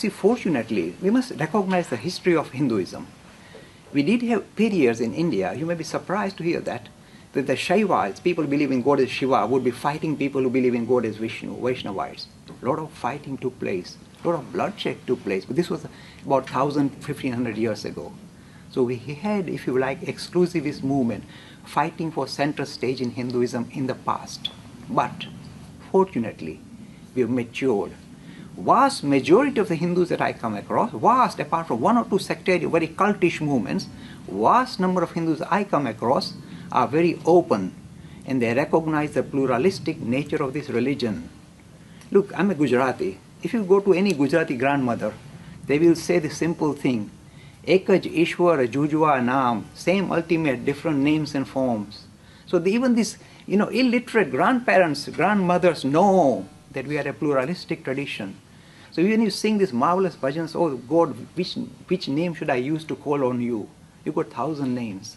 see, fortunately, we must recognize the history of Hinduism. We did have periods in India, you may be surprised to hear that the Shaivas, people believe in goddess Shiva, would be fighting people who believe in goddess Vishnu, Vaishnavites. A lot of fighting took place, a lot of bloodshed took place, but this was about 1,500 years ago. So we had, if you like, exclusivist movement fighting for center stage in Hinduism in the past. But fortunately, we have matured. Vast majority of the Hindus that I come across, vast, apart from one or two sectarian, very cultish movements, vast number of Hindus I come across are very open, and they recognize the pluralistic nature of this religion. Look, I'm a Gujarati. If you go to any Gujarati grandmother, they will say the simple thing, Ekaj Ishwar Jujwa Naam, same ultimate, different names and forms. So even these, illiterate grandparents, grandmothers know that we are a pluralistic tradition. So when you sing these marvelous bhajans, oh God, which name should I use to call on you? You've got 1,000 names.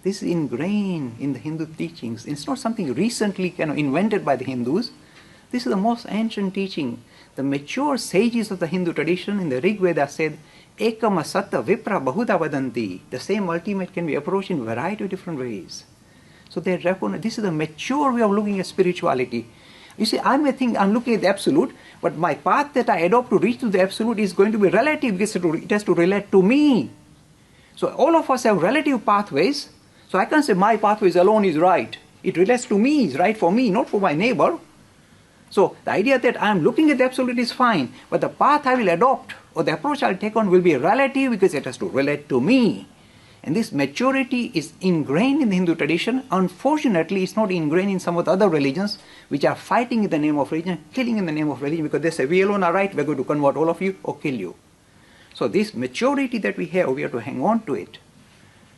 This is ingrained in the Hindu teachings. It's not something recently invented by the Hindus. This is the most ancient teaching. The mature sages of the Hindu tradition in the Rig Veda said, Ekam Asata Vipra Bahuda Vadanti. The same ultimate can be approached in a variety of different ways. So they recognize this is the mature way of looking at spirituality. You see, I may think I'm looking at the absolute, but my path that I adopt to reach to the absolute is going to be relative because it has to relate to me. So all of us have relative pathways. So I can't say my pathways alone is right. It relates to me, it's right for me, not for my neighbor. So the idea that I'm looking at the absolute is fine, but the path I will adopt or the approach I'll take on will be relative because it has to relate to me. And this maturity is ingrained in the Hindu tradition. Unfortunately, it's not ingrained in some of the other religions which are fighting in the name of religion, killing in the name of religion because they say, we alone are right, we're going to convert all of you or kill you. So this maturity that we have to hang on to it.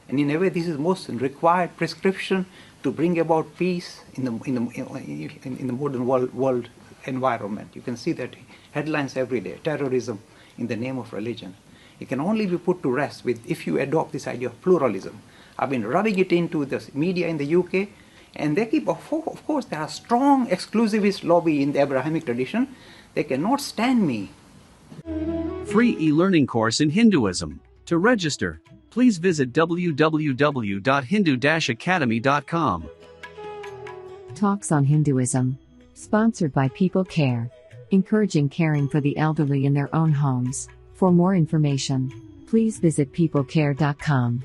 And in a way, this is most required prescription to bring about peace in the modern world environment. You can see that headlines every day, terrorism in the name of religion. It can only be put to rest if you adopt this idea of pluralism. I've been rubbing it into the media in the UK, and they keep, of course, there are strong exclusivist lobby in the Abrahamic tradition. They cannot stand me. Free e-learning course in Hinduism. To register, please visit www.hindu-academy.com. Talks on Hinduism. Sponsored by People Care. Encouraging caring for the elderly in their own homes. For more information, please visit peoplecare.com.